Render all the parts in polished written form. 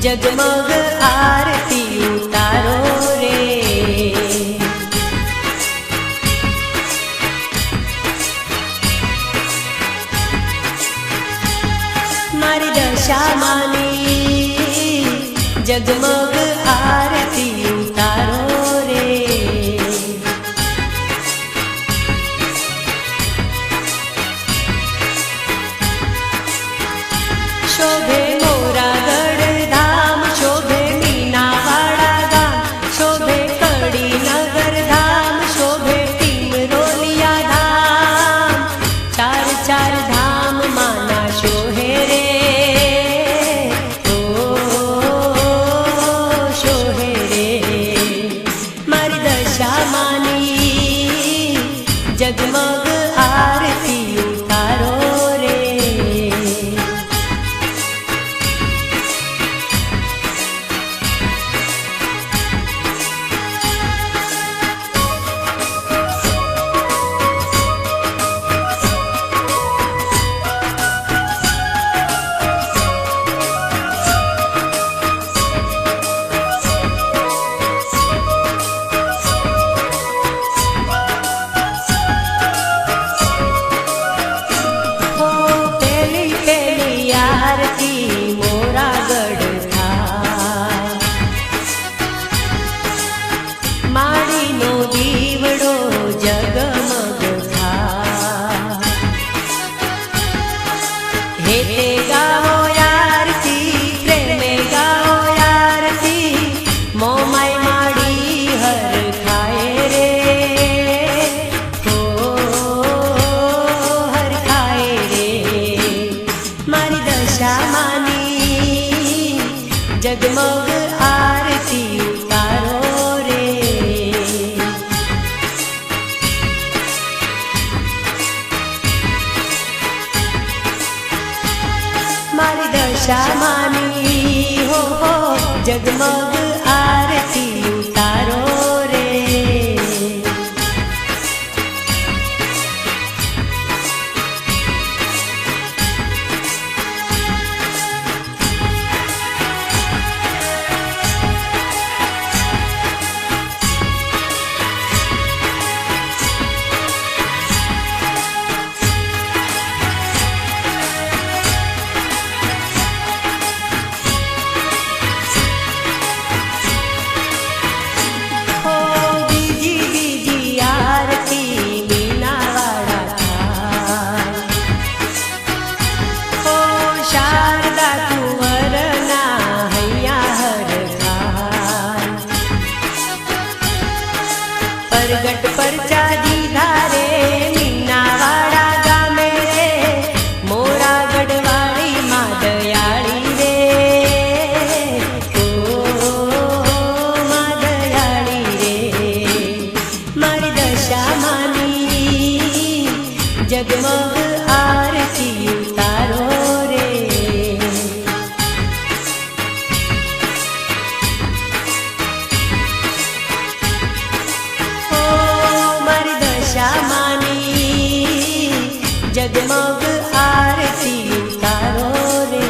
जगमग आरती उतारो रे। मारी दशा मानी जगमग आरती उतारो रे। शोभे मोरागढ़ धाम, शोभे मीनावाड़ा गाम, शोभे कड़ी नगर धाम, शोभे टिमरोलिया धाम। चार चार धाम माना शोहे रे। ओ शोहे रे। मारी दशा मानी जगमग आरती उतारो रे। आरती मोरागढ़ था, माड़ी नो दीवड़ो जगमग था। हेते गाओ आरती, प्रेमे गाओ आरती, मोमाई माड़ी हर खाए रे। ओ हर खाए रे। मारी दशा मानी जगमग आरती उतारो रे। मारी दशा मानी हो जगमग आरती उतारो रे। परगट परचा दीधा रे मीनावाड़ा गामे रे। मोरागढ़ वाली मां दयाड़ी रे। ओ मां दयाड़ी रे। मारी दशा मानी जगमग आरती उतारो रे। मानी जगमग आरती उतारो रे।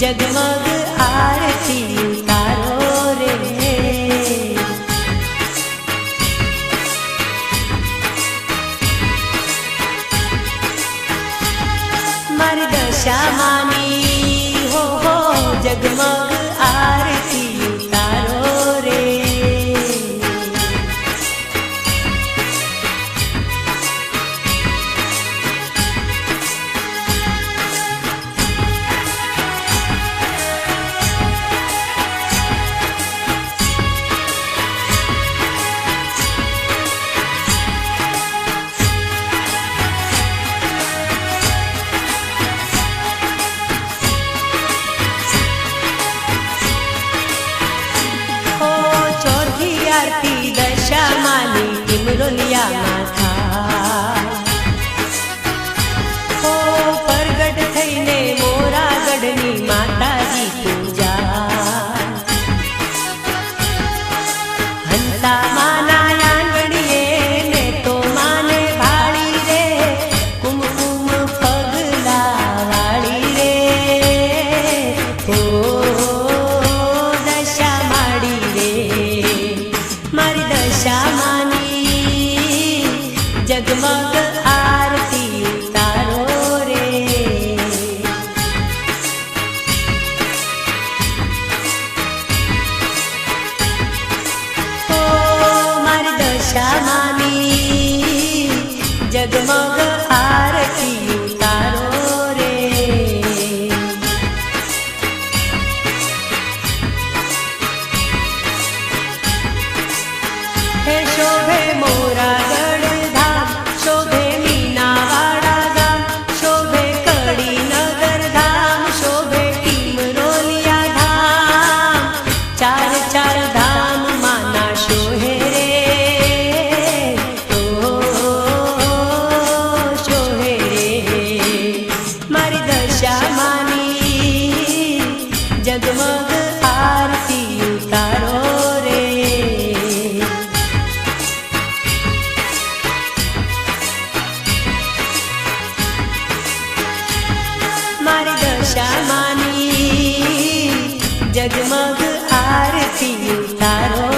जगमग आरती उतारो रे। મારી દશા માની હો જગમગ આરતી ઉતારો રે. આરતી દશા માની ટીમરોલિયામાં થાય હો પ્રગટ થઈને મોરાગઢની માતાજી પૂજા હંતા માના આંગણીએ મેં તો માને ભાળી રે કુમકુમ પગલા વાળી રે હો દશા માડી રે મારી દશા માની જગમગ આરતી ઉતારો રે. ઓ મારી દશા માની જગમગ આરતી ઉતારો રે. હે શોભે મોરાગઢ ધામ શોભે મીનાવાડા ગામ શોભે કડીનગર ધામ શોભે ટીમરોલિયા ધામ ચાર ચાર ધામ માના શોહે રે ઓ શોહે રે મારી દશા માની જગમગ આરતી ઉતારો રે. મારી દશા માની જગમગ આરતી ઉતારો